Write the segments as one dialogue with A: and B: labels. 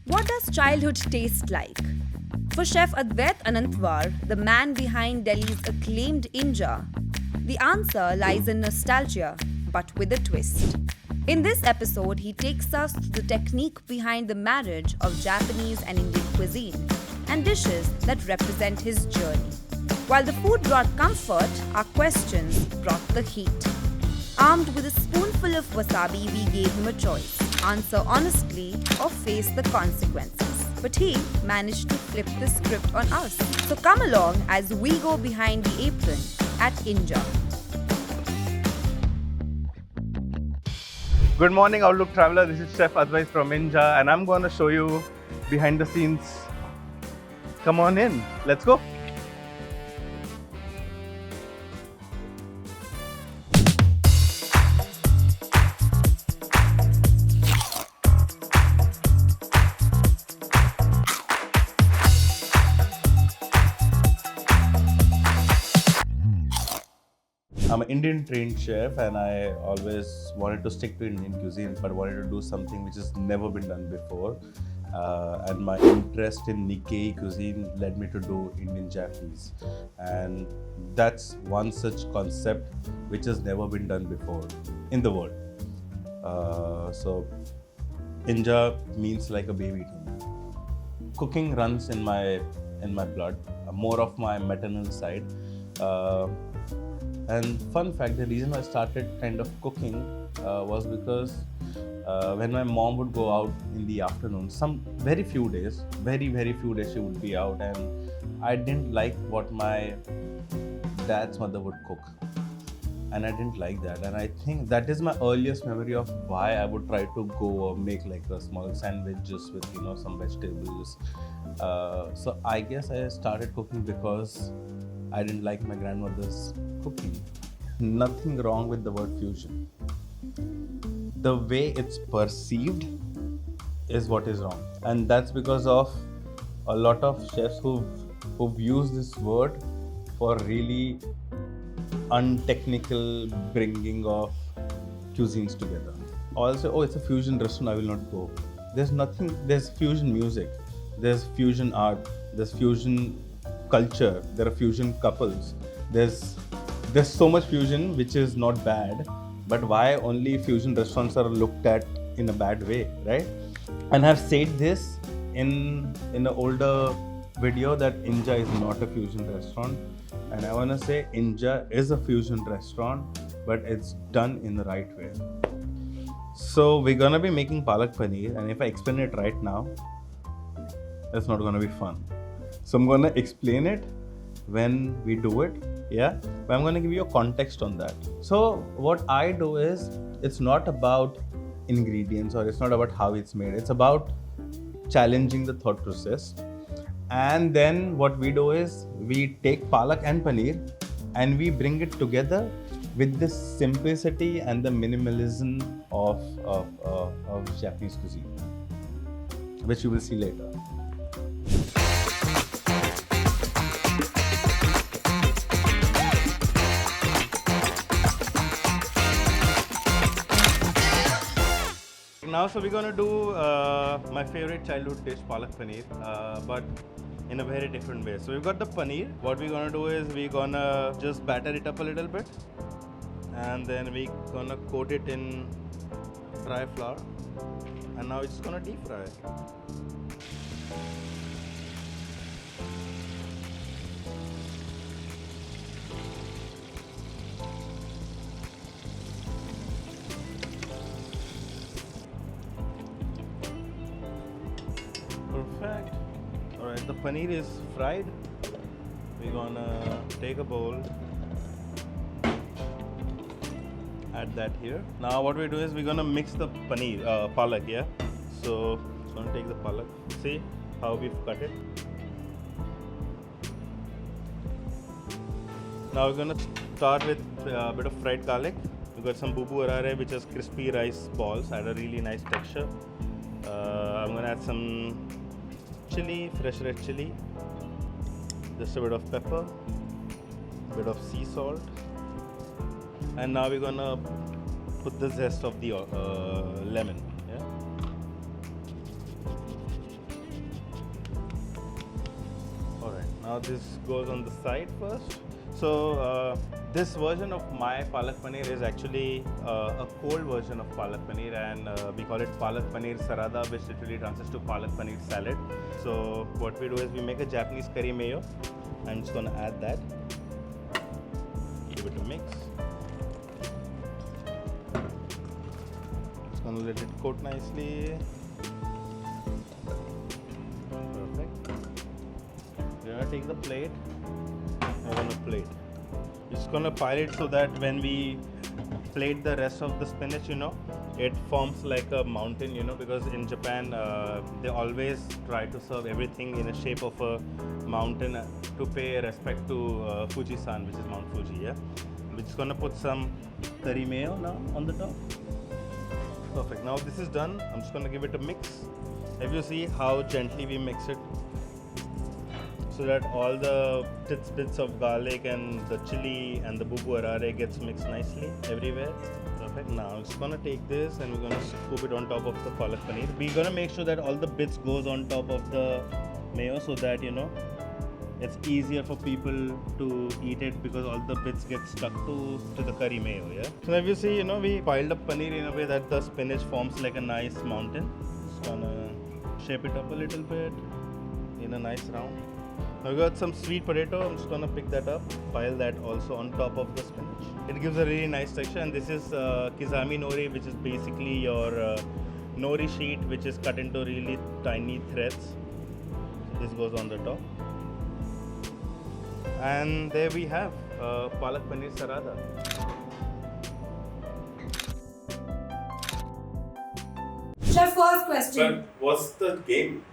A: What does childhood taste like? For Chef Adwait Anantwar, the man behind Delhi's acclaimed INJA, the answer lies in nostalgia, but with a twist. In this episode, he takes us to the technique behind the marriage of Japanese and Indian cuisine and dishes that represent his journey. While the food brought comfort, our questions brought the heat. Armed with a spoonful of wasabi, we gave him a choice: answer honestly or face the consequences. But he managed to flip the script on us. So come along as we go behind the apron at INJA.
B: Good morning, Outlook Traveler. This is Chef Adwait from INJA, and I'm going to show you behind the scenes. Come on in. Let's go. I'm an Indian trained chef and I always wanted to stick to Indian cuisine, but wanted to do something which has never been done before. And my interest in Nikkei cuisine led me to do Indian Japanese. And that's one such concept which has never been done before in the world. So INJA means like a baby to me. Cooking runs in my blood, more of my maternal side. And fun fact, the reason I started kind of cooking was because when my mom would go out in the afternoon, very few days she would be out, and I didn't like what my dad's mother would cook. And I didn't like that. And I think that is my earliest memory of why I would try to go make like a small sandwich just with, some vegetables. So I guess I started cooking because I didn't like my grandmother's cooking. Nothing wrong with the word fusion. The way it's perceived is what is wrong. And that's because of a lot of chefs who've used this word for really untechnical bringing of cuisines together. Also, it's a fusion restaurant, I will not go. There's fusion music, there's fusion art, there's fusion culture, there are fusion couples. There's so much fusion which is not bad, but why only fusion restaurants are looked at in a bad way, right? And I've said this in an older video that INJA is not a fusion restaurant, and I want to say INJA is a fusion restaurant, but it's done in the right way. So we're gonna be making palak paneer, and if I explain it right now, it's not gonna be fun. So I'm gonna explain it when we do it, but I'm gonna give you a context on that. So what I do is, it's not about ingredients or it's not about how it's made. It's about challenging the thought process. And then what we do is, we take palak and paneer and we bring it together with the simplicity and the minimalism of Japanese cuisine, which you will see later. Now, so we're gonna do my favorite childhood dish, palak paneer, but in a very different way. So we've got the paneer. What we're gonna do is, we're gonna just batter it up a little bit, and then we're gonna coat it in dry flour, and now it's gonna deep fry. Perfect. Alright, the paneer is fried. We're gonna take a bowl, add that here. Now what we do is, we're gonna mix the paneer, palak, So I'm gonna take the palak. See how we've cut it. Now we're gonna start with a bit of fried garlic. We've got some bubu arare, which is crispy rice balls, add a really nice texture. I'm gonna add some chili, fresh red chili, just a bit of pepper, a bit of sea salt, and now we're gonna put the zest of the lemon. Now this goes on the side first. So this version of my Palak Paneer is actually a cold version of Palak Paneer, and we call it Palak Paneer Sarada, which literally translates to Palak Paneer salad. So what we do is we make a Japanese curry mayo. I'm just gonna add that. Give it a mix. Just gonna let it coat nicely. Perfect. We're gonna take the plate. I'm gonna plate. Just gonna pile it so that when we plate the rest of the spinach, it forms like a mountain, because in Japan they always try to serve everything in the shape of a mountain to pay respect to Fuji-san, which is Mount Fuji. Yeah, we're just gonna put some curry mayo now on the top. Perfect. Now this is done. I'm just gonna give it a mix. If you see how gently we mix it, so that all the bits of garlic and the chili and the bubu arare gets mixed nicely everywhere. Perfect. Now I'm just gonna take this and we're gonna scoop it on top of the palak paneer. We're gonna make sure that all the bits goes on top of the mayo so that it's easier for people to eat it, because all the bits get stuck to the curry mayo. Yeah. So if you see, we piled up paneer in a way that the spinach forms like a nice mountain. Just gonna shape it up a little bit in a nice round. Now we got some sweet potato. I'm just gonna pick that up, pile that also on top of the spinach. It gives a really nice texture, and this is kizami nori, which is basically your nori sheet, which is cut into really tiny threads. This goes on the top, and there we have Palak Paneer Sarada.
A: Chef, first question.
B: But what's the game?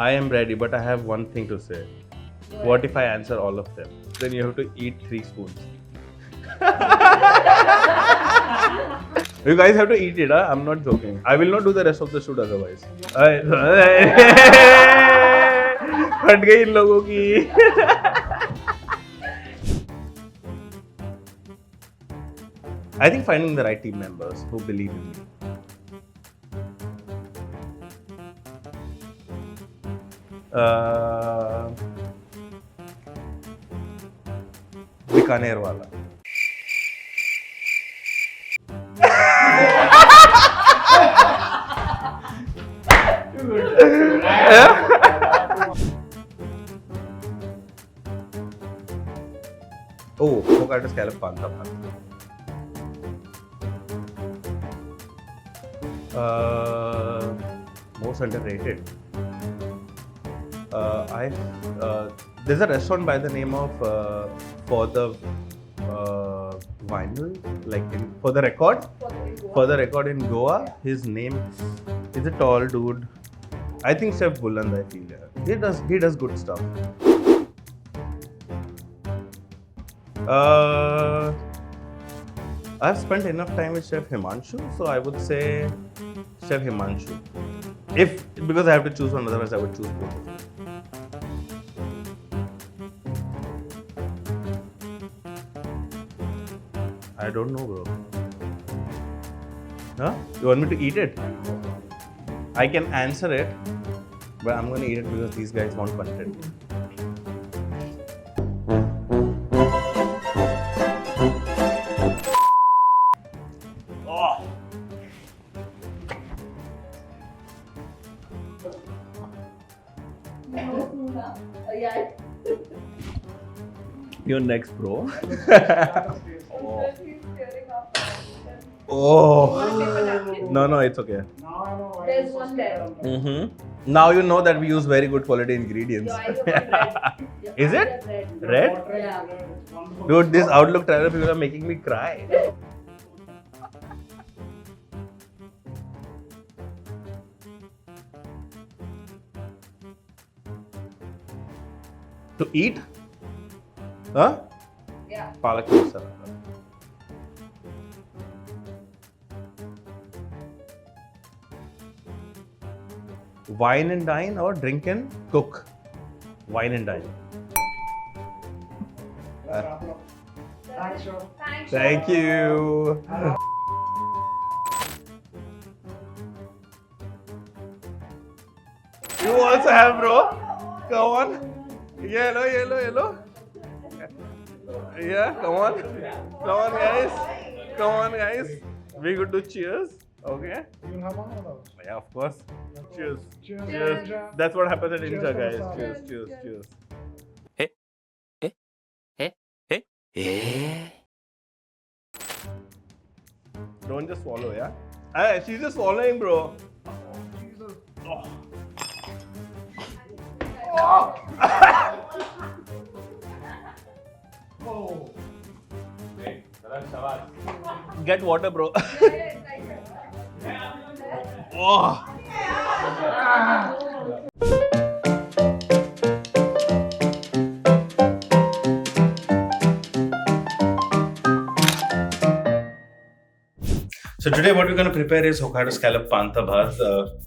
B: I am ready, but I have one thing to say. What if I answer all of them? Then you have to eat 3 spoons. You guys have to eat it, huh? I'm not joking. I will not do the rest of the shoot otherwise. फट गई इन लोगों की. I think finding the right team members who believe in me. Bikaner वाला. Oh, Hokkaido Scallop Panta Bhat. Most underrated. There's a restaurant by the name of For the Vinyl, For the Record in Goa. His name is a tall dude. I think Chef Buland, I feel. He does good stuff. I've spent enough time with Chef Himanshu, so I would say Chef Himanshu. Because I have to choose one, otherwise I would choose both of them. I don't know, bro. Huh? You want me to eat it? I can answer it, but I'm gonna eat it because these guys want content. Oh. You're next, bro. Oh. No, it's okay.
A: There's one there.
B: Now you know that we use very good quality ingredients. Is it? Red?
A: Yeah.
B: Dude, this Outlook traveler people are making me cry. To eat? Huh?
A: Yeah.
B: Palak Paneer Sarada. wine and dine or drink and cook. Wine and dine. Thank you. You also have, bro. Come on. Yellow, yellow, yellow. Yeah, come on. Come on, guys. Come on, guys. We could do cheers. Okay.
C: You have one of those.
B: Yeah, of course. Cheers.
C: Cheers.
B: Cheers.
C: Cheers.
B: That's what happens at
C: Cheers
B: INJA,
C: for
B: guys.
C: yourself.
B: Cheers, cheers, cheers. Don't just swallow, yeah? Hey, she's just swallowing, bro.
C: Jesus.
B: Oh.
C: Oh.
B: Get water, bro. Oh. So today what we're going to prepare is Hokkaido Scallop Panta Bhat.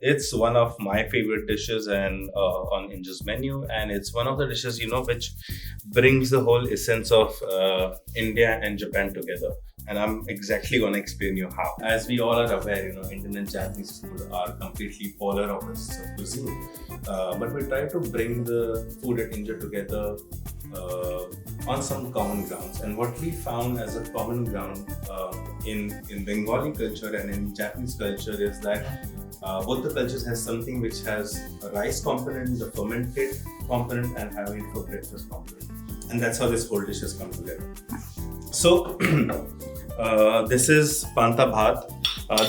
B: It's one of my favorite dishes and on INJA's menu, and it's one of the dishes, you know, which brings the whole essence of India and Japan together. And I'm exactly going to explain you how. As we all are aware, you know, Indian and Japanese food are completely polar opposites of cuisine. But we try to bring the food at INJA together on some common grounds. And what we found as a common ground in Bengali culture and in Japanese culture is that both the cultures has something which has a rice component, the fermented component, and having it for breakfast component. And that's how this whole dish has come together. So this is Panta Bhat.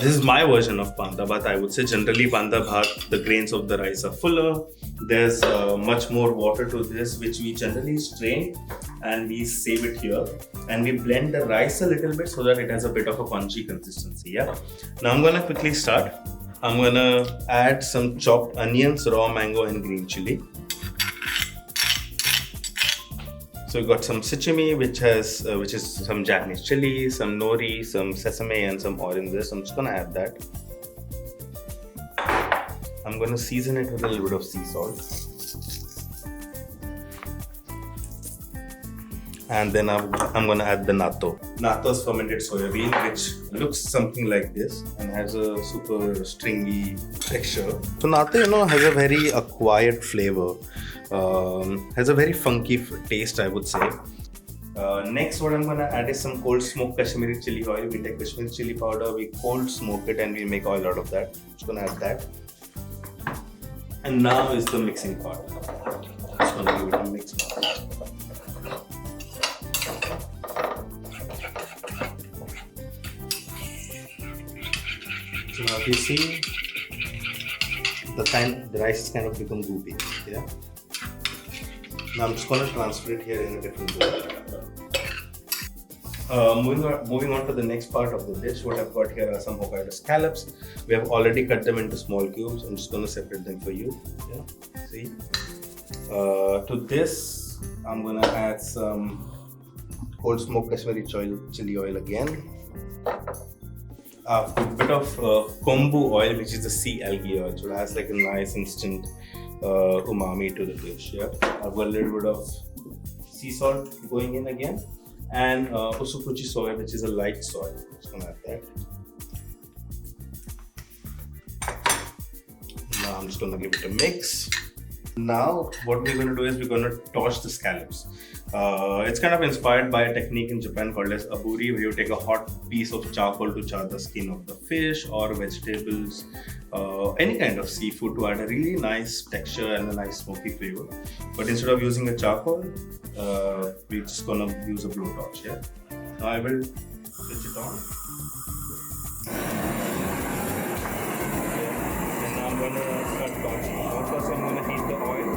B: This is my version of Panta Bhat. I would say generally Panta Bhat, the grains of the rice are fuller. There's much more water to this, which we generally strain and we save it here. And we blend the rice a little bit so that it has a bit of a punchy consistency. Yeah. Now I'm gonna quickly start. I'm gonna add some chopped onions, raw mango, and green chili. So we got some sashimi, which is some Japanese chili, some nori, some sesame, and some oil in this. I'm just gonna add that. I'm gonna season it with a little bit of sea salt, and then I'm gonna add the natto. Natto is fermented soya bean, which looks something like this and has a super stringy texture. So natto, you know, has a very acquired flavor. Has a very funky taste, I would say. Next, what I'm gonna add is some cold smoked Kashmiri chili oil. We take Kashmiri chili powder, we cold smoke it, and we make oil out of that. Just gonna add that. And now is the mixing part. Just gonna give it a mix now. So now you see the rice has kind of become goopy. Yeah. Now I'm just going to transfer it here in a different bowl. Moving on to the next part of the dish, what I've got here are some Hokkaido scallops. We have already cut them into small cubes. I'm just going to separate them for you. Yeah, see. To this, I'm going to add some cold smoked Kashmiri chili oil again. A bit of kombu oil, which is the sea algae oil, so it has like a nice instant umami to the dish. Yeah, I've got a little bit of sea salt going in again, and usukuchi soy, which is a light soy. Just gonna add that. Now I'm just gonna give it a mix. Now what we're gonna do is we're gonna torch the scallops. It's kind of inspired by a technique in Japan called as aburi, where you take a hot piece of charcoal to char the skin of the fish or vegetables, any kind of seafood, to add a really nice texture and a nice smoky flavor. But instead of using a charcoal, we're just gonna use a blowtorch. Yeah. Now I will switch it on. And now I'm gonna start torching. First, I'm gonna heat the oil.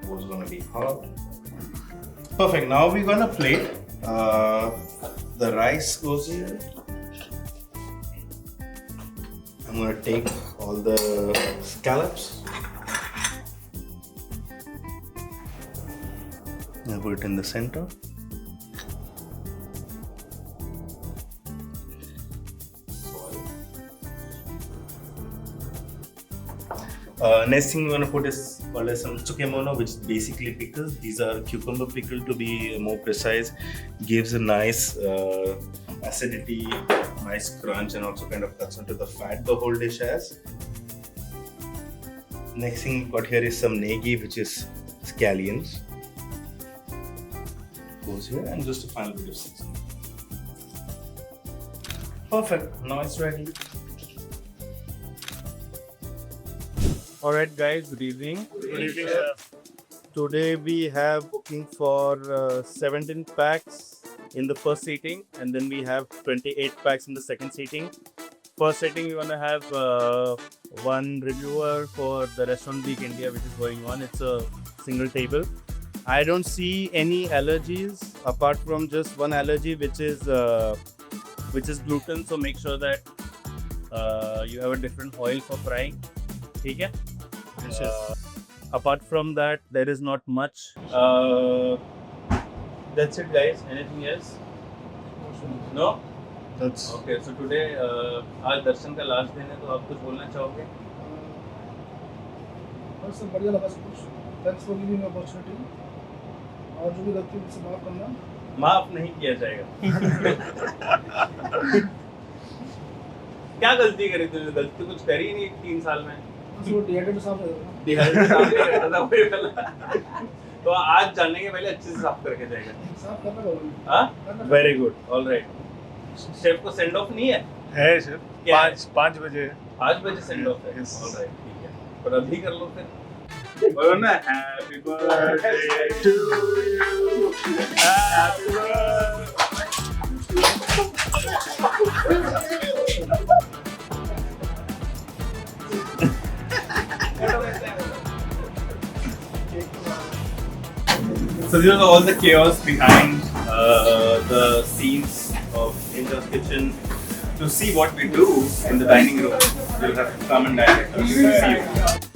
B: Was gonna be hot. Perfect. Now we're gonna plate. The rice goes here. I'm gonna take all the scallops. I put it in the center.
D: Next thing we want to put is called as some tsukemono, which is basically pickles. These are cucumber pickle to be more precise. Gives a nice acidity, nice crunch, and also kind of cuts into the fat the whole dish has. Next thing we've got here is some negi, which is scallions. Goes here, and just a final bit of seasoning. Perfect. Now it's ready.
E: Alright guys, good evening.
C: Good evening, chef.
E: Today we have booking for 17 packs in the first seating, and then we have 28 packs in the second seating. First seating we want to have one reviewer for the Restaurant Week India, which is going on. It's a single table. I don't see any allergies apart from just one allergy, which is gluten. So make sure that you have a different oil for frying. ठीक है? Apart from that, there is not much. That's it, guys. Anything else? No?
C: That's
E: Okay. So today, आज दर्शन का last दिन है, तो आप कुछ बोलना चाहोगे?
C: बस बढ़िया लगा सब कुछ. Thanks for giving me opportunity. और जो भी गलती है मुझसे माफ करना.
E: माफ नहीं किया जाएगा. क्या गलती करी तूने? गलती कुछ करी नहीं 3 साल में.
C: बस वो डिहाइड्रेट साफ है.
E: डिहाइड्रेट साफ नहीं करता था वही वाला. तो आज जाने के पहले अच्छे से साफ करके जाएगा.
C: साफ करना होगा.
E: हाँ? Very good. All right. Chef को सेंड ऑफ नहीं है?
C: है सर.
E: क्या है?
C: 5 बजे.
E: 5 बजे सेंड ऑफ है.
C: Yes.
E: All right. ठीक है. पर अभी कर लो फिर. बोलो ना happy birthday to you. Happy So these are all the chaos behind the scenes of INJA's kitchen. To see what we do in the dining room, you'll have to come and dine with us. See you.